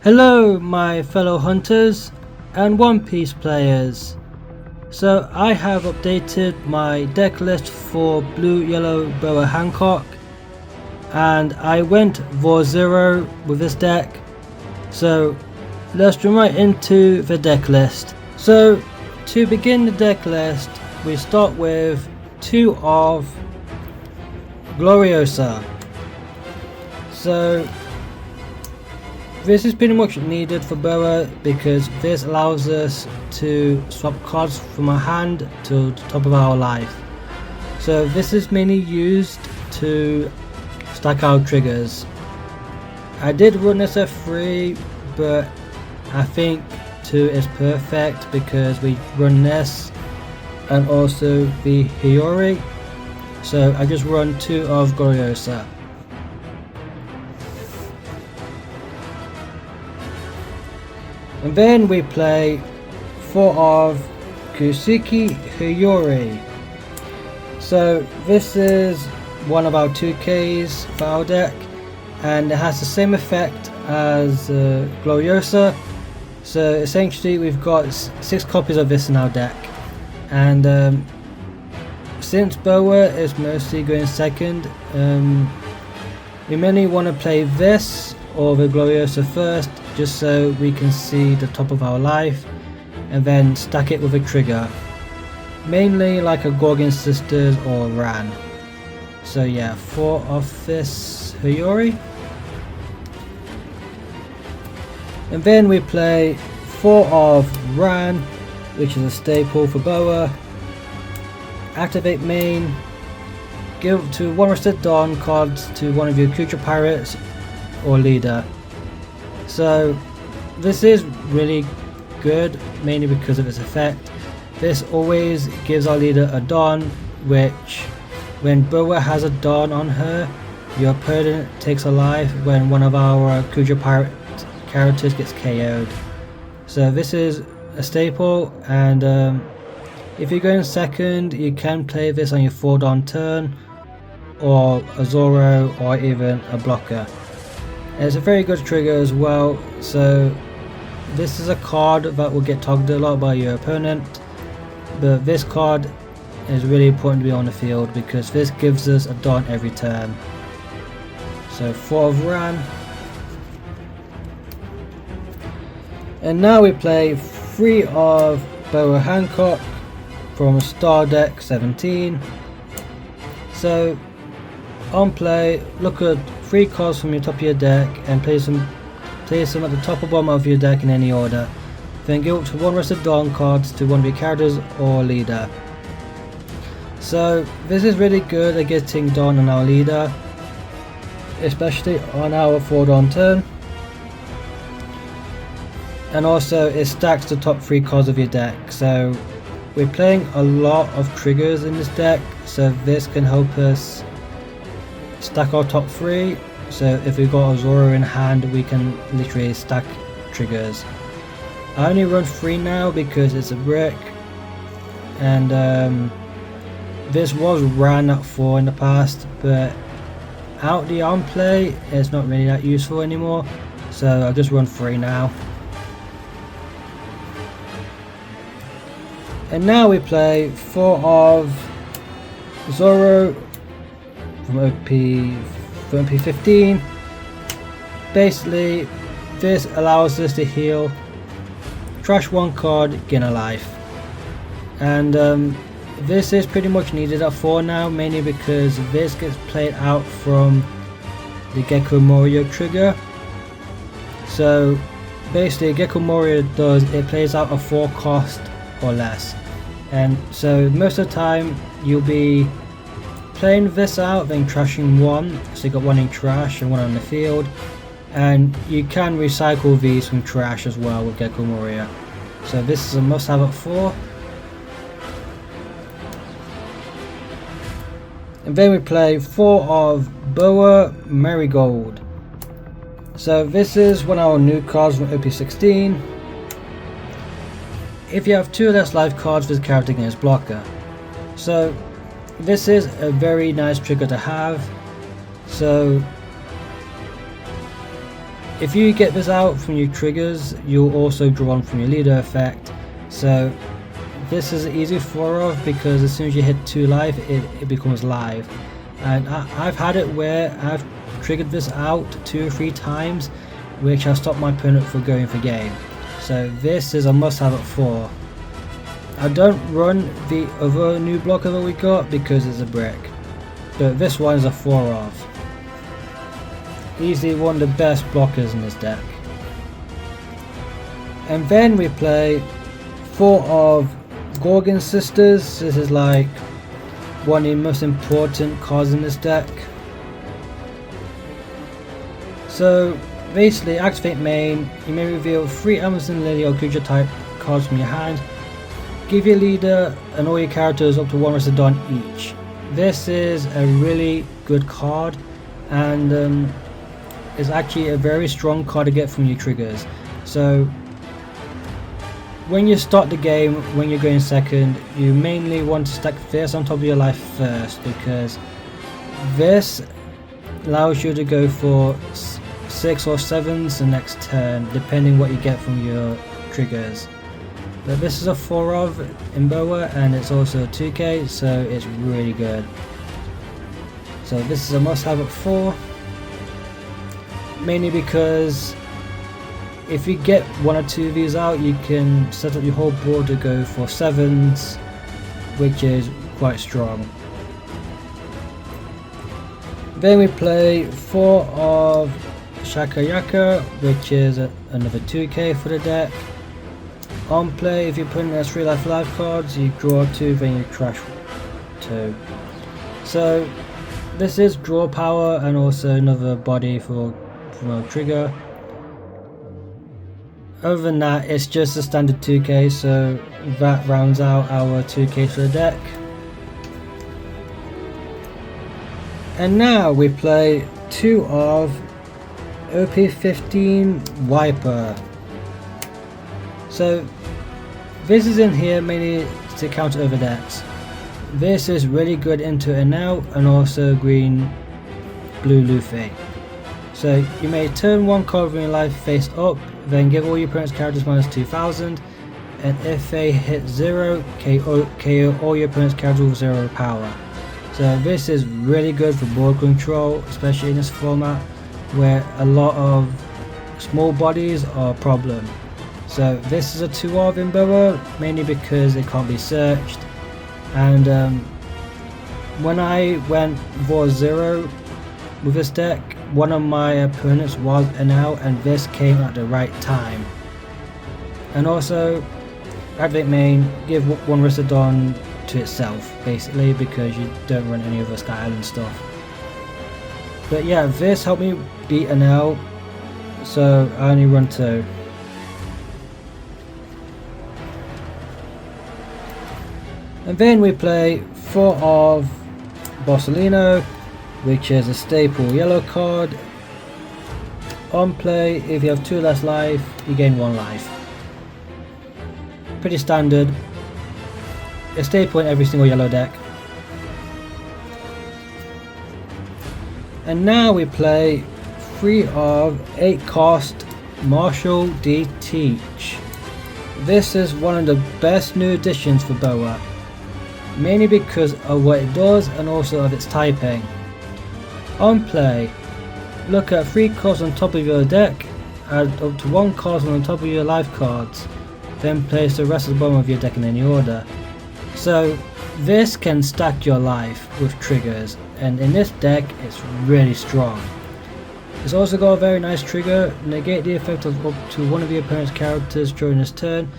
Hello my fellow hunters and One Piece players. So I have updated my deck list for blue yellow Boa Hancock and I went Vor 0 with this deck. So let's jump right into the deck list. So to begin the deck list we start with 2 of Gloriosa. So this is pretty much needed for Boa because this allows us to swap cards from our hand to the top of our life. So this is mainly used to stack our triggers. I did run this at 3, but I think 2 is perfect because we run this and also the Hiyori. So I just run 2 of Gloriosa. And then we play 4 of Kuseki Hiyori. So this is one of our 2Ks for our deck and it has the same effect as Gloriosa. So essentially we've got 6 copies of this in our deck, and since Boa is mostly going second, we mainly want to play this or the Gloriosa first, just so we can see the top of our life and then stack it with a trigger, mainly like a Gorgon Sisters or Ran. So yeah, 4 of this Hiyori. And then we play 4 of Ran, which is a staple for Boa. Activate main, give up to 1 Rested Dawn cards to one of your creature pirates or leader. So this is really good, mainly because of its effect. This always gives our leader a Dawn, which when Boa has a Dawn on her, your opponent takes a life when one of our creature pirate characters gets KO'd. So this is a staple, and if you're going second you can play this on your 4 Dawn turn or a Zoro or even a blocker. It's a very good trigger as well, so this is a card that will get targeted a lot by your opponent, but this card is really important to be on the field because this gives us a Dawn every turn. So 4 of Ran. And now we play 3 of Boa Hancock from Star Deck 17. So on play, look at 3 cards from your top of your deck and place them at the top or bottom of your deck in any order. Then give up to 1 Rested Dawn cards to one of your characters or leader. So this is really good at getting Dawn on our leader, especially on our 4 Dawn turn. And also it stacks the top 3 cards of your deck. So we're playing a lot of triggers in this deck, so this can help us stack our top 3. So if we've got a Zoro in hand, we can literally stack triggers. I only run 3 now because it's a brick, and this was ran at 4 in the past, but out the on play it's not really that useful anymore, so I'll just run 3 now. And now we play 4 of Zoro from OP15. Basically this allows us to heal, trash 1 card, gain a life, and this is pretty much needed at 4 now, mainly because this gets played out from the Gecko Moria trigger. So basically Gecko Moria it plays out a 4 cost or less, and so most of the time you'll be playing this out then trashing 1, so you got 1 in trash and 1 on the field, and you can recycle these from trash as well with Gecko Moria. So this is a must have at 4. And then we play 4 of Boa Marigold. So this is one of our new cards from OP16. If you have 2 or less life cards, this character gains blocker. So this is a very nice trigger to have. So if you get this out from your triggers, you'll also draw on from your leader effect. So this is easy 4-of because as soon as you hit 2 life, it becomes live. And I've had it where I've triggered this out 2 or 3 times, which has stopped my opponent from going for game. So this is a must have at 4. I don't run the other new blocker that we got because it's a brick, but this one is a 4-of. Easily one of the best blockers in this deck. And then we play 4 of Gorgon Sisters. This is like one of the most important cards in this deck. So basically, activate main, you may reveal 3 Amazon Lily or creature type cards from your hand. Give your leader and all your characters up to 1 Rested Dawn each. This is a really good card, and it's actually a very strong card to get from your triggers. So when you start the game, when you're going second, you mainly want to stack this on top of your life first, because this allows you to go for 6 or 7s the next turn, depending what you get from your triggers. But this is a 4-of in Boa, and it's also a 2k, so it's really good. So this is a must have at 4. Mainly because if you get 1 or 2 of these out, you can set up your whole board to go for 7s, which is quite strong. Then we play 4 of Shaka Yaka, which is another 2k for the deck. On play, if your opponent has 3 life cards, you draw 2, then you trash 2. So this is draw power and also another body for a trigger. Other than that, it's just a standard 2k, so that rounds out our 2k for the deck. And now we play 2 of Op16 Wiper. So this is in here mainly to counter other decks. This is really good into Enel and also green blue Luffy. So you may turn 1 card from your life face up, then give all your opponent's characters minus 2000, and if they hit 0, KO all your opponent's characters with 0 power. So this is really good for board control, especially in this format where a lot of small bodies are a problem. So this is a 2-of in Boa, mainly because it can't be searched. And when I went for 0 with this deck, one of my opponents was Enel, and this came at the right time. And also, activate main, give 1 Rested Dawn to itself, basically, because you don't run any other Sky Island stuff. But yeah, this helped me beat Enel, so I only run 2. And then we play 4 of Borsalino, which is a staple yellow card. On play, if you have 2 less life, you gain 1 life. Pretty standard. A staple in every single yellow deck. And now we play 3 of 8 cost Marshall D. Teach. This is one of the best new additions for Boa, mainly because of what it does and also of its typing. On play, look at 3 cards on top of your deck, add up to 1 card on top of your life cards, then place the rest at the bottom of your deck in any order. So this can stack your life with triggers, and in this deck it's really strong. It's also got a very nice trigger: negate the effect of up to 1 of your opponent's characters during this turn,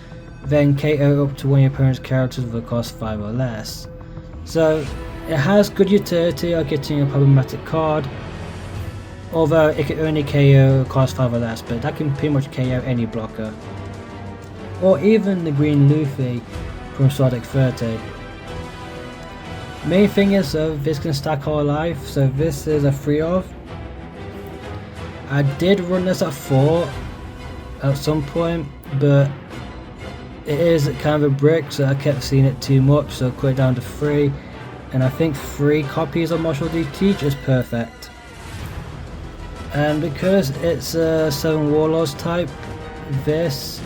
then KO up to 1 of your opponent's characters with a cost 5 or less. So it has good utility of getting a problematic card, although it can only KO cost 5 or less, but that can pretty much KO any blocker. Or even the green Luffy from Star Deck 30. Main thing is this can stack our life, so this is a 3-of. I did run this at 4 at some point, but it is kind of a brick, so I kept seeing it too much, so I cut it down to 3. And I think 3 copies of Marshall D. Teach is perfect. and because it's a 7 warlords type, this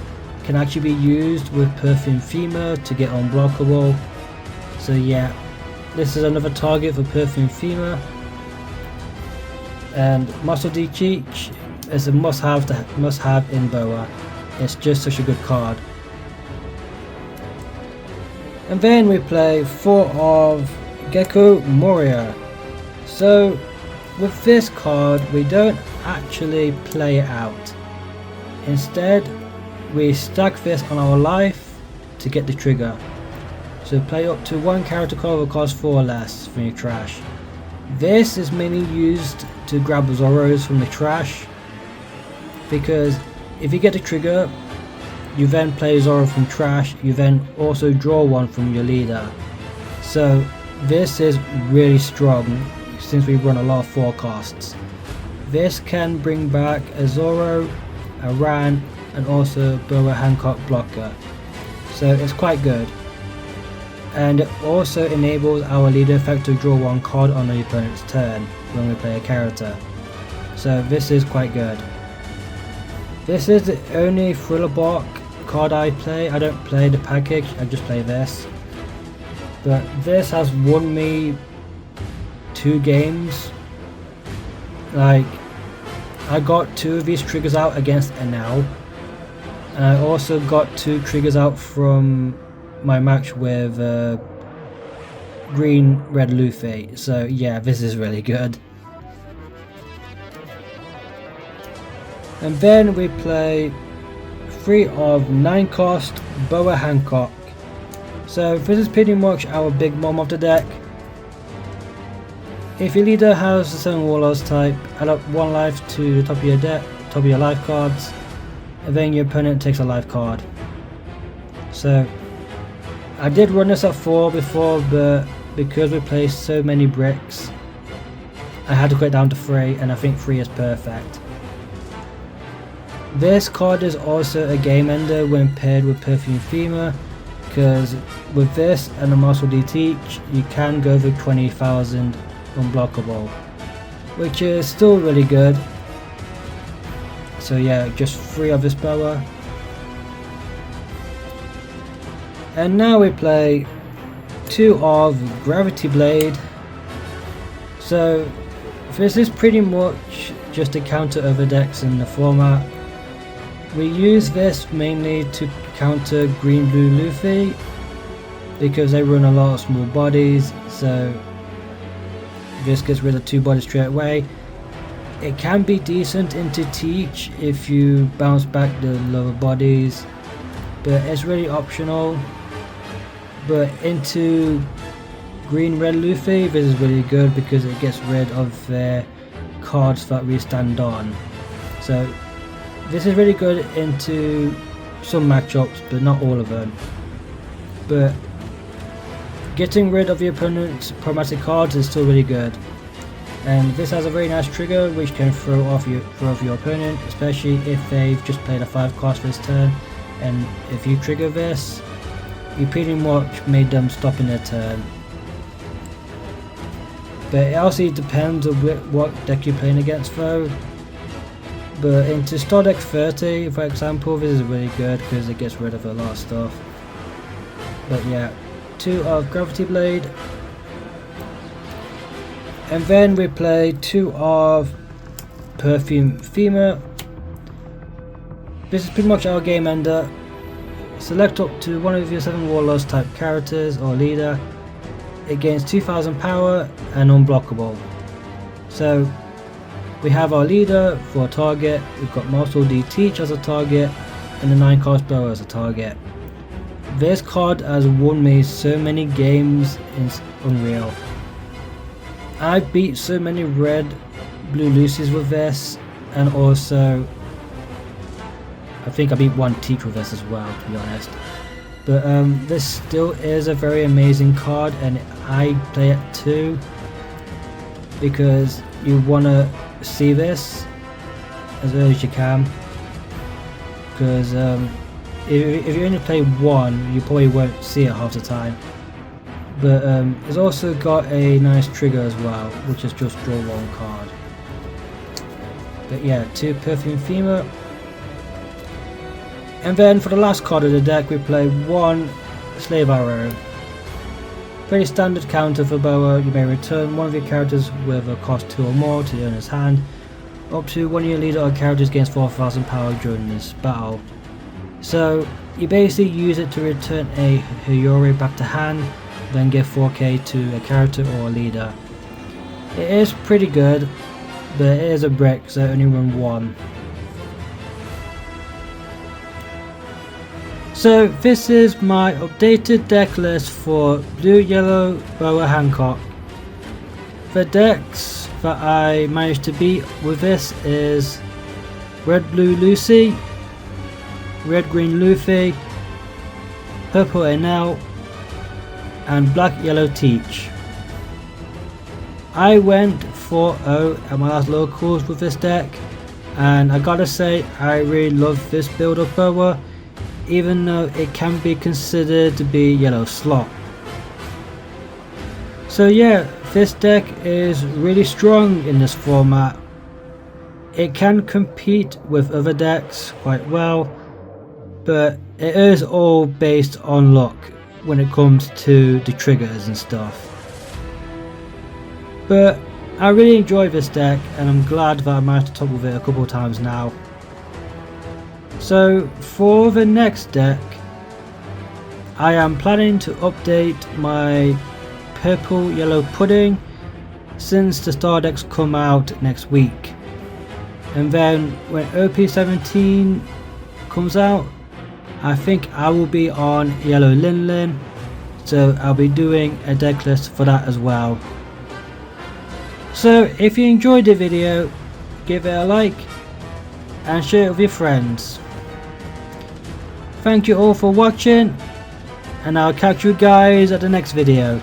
can actually be used with Perfume Femur to get unblockable. So yeah, this is another target for Perfume Femur. And Muscle D Cheech is a must-have in Boa. It's just such a good card. And then we play 4 of Gecko Moria. So with this card we don't actually play it out. Instead we stack this on our life to get the trigger. So play up to 1 character card that costs 4 or less from your trash. This is mainly used to grab Zoros from the trash, because if you get the trigger, you then play Zoro from trash, you then also draw one from your leader. So this is really strong since we run a lot of forecasts. This can bring back a Zoro, a Ran, and also Boa Hancock blocker. So it's quite good. And it also enables our leader effect to draw 1 card on the opponent's turn when we play a character. So this is quite good. This is the only Thriller Block card I play. I don't play the package, I just play this. But this has won me 2 games. Like, I got 2 of these triggers out against Enel. And I also got 2 triggers out from my match with Green Red Luffy. So yeah, this is really good. And then we play 3 of 9 cost Boa Hancock. So this is pretty much our big mom of the deck. If your leader has the 7 warlords type, add up 1 life to the top of your deck, top of your life cards, and then your opponent takes a life card. So I did run this at 4 before, but because we play so many bricks, I had to cut it down to 3, and I think 3 is perfect. This card is also a game ender when paired with Perfume Femur, because with this and the Muscle D Teach, you can go for 20,000 unblockable, which is still really good. So yeah, just 3 of this Boa. And now we play 2 of Gravity Blade. So this is pretty much just a counter other decks in the format. We use this mainly to counter Green Blue Luffy, because they run a lot of small bodies, so this gets rid of 2 bodies straight away. It can be decent into Teach if you bounce back the lower bodies, but it's really optional. But into Green Red Luffy, this is really good because it gets rid of their cards that we stand on. So this is really good into some matchups, but not all of them. But getting rid of the opponent's problematic cards is still really good. And this has a very nice trigger which can throw off your opponent, especially if they've just played a 5 cost this turn. And if you trigger this, you pretty much made them stop in their turn. But it also depends on what deck you're playing against though. But into Star Deck 30, for example, this is really good because it gets rid of a lot of stuff. But yeah, 2 of Gravity Blade. And then we play 2 of Perfume Femur. This is pretty much our game ender. Select up to 1 of your 7 warlords type characters or leader. It gains 2000 power and unblockable. So we have our leader for a target, we've got Muscle D Teach as a target, and the 9 cost Boa as a target. This card has won me so many games, it's unreal. I beat so many red blue Lucy's with this, and also I think I beat 1 Teach with this as well, to be honest. But this still is a very amazing card, and I play it too because you want to see this as early as you can, because if you only play 1 you probably won't see it half the time. But it's also got a nice trigger as well, which is just draw 1 card. But yeah, 2 Perfume Femur. And then for the last card of the deck we play 1 Slave Arrow. Pretty standard counter for Boa. You may return one of your characters with a cost 2 or more to the owner's hand. Up to one of your leader or characters gains 4,000 power during this battle. So you basically use it to return a Hiyori back to hand, then give 4k to a character or a leader. It is pretty good, but it is a brick, so only run 1. So this is my updated deck list for Blue Yellow Boa Hancock. The decks that I managed to beat with this is Red Blue Lucy, Red Green Luffy, Purple Enel, and Black Yellow Teach. I went 4-0 at my last locals with this deck, and I gotta say I really love this build of Boa, even though it can be considered to be yellow slot. So yeah, this deck is really strong in this format. It can compete with other decks quite well, but it is all based on luck when it comes to the triggers and stuff. But I really enjoy this deck, and I'm glad that I managed to top with it a couple of times now. So for the next deck, I am planning to update my Purple Yellow Pudding since the star decks come out next week. And then when OP17 comes out, I think I will be on Yellow Lin Lin, so I'll be doing a deck list for that as well. So if you enjoyed the video, give it a like and share it with your friends. Thank you all for watching, and I'll catch you guys at the next video.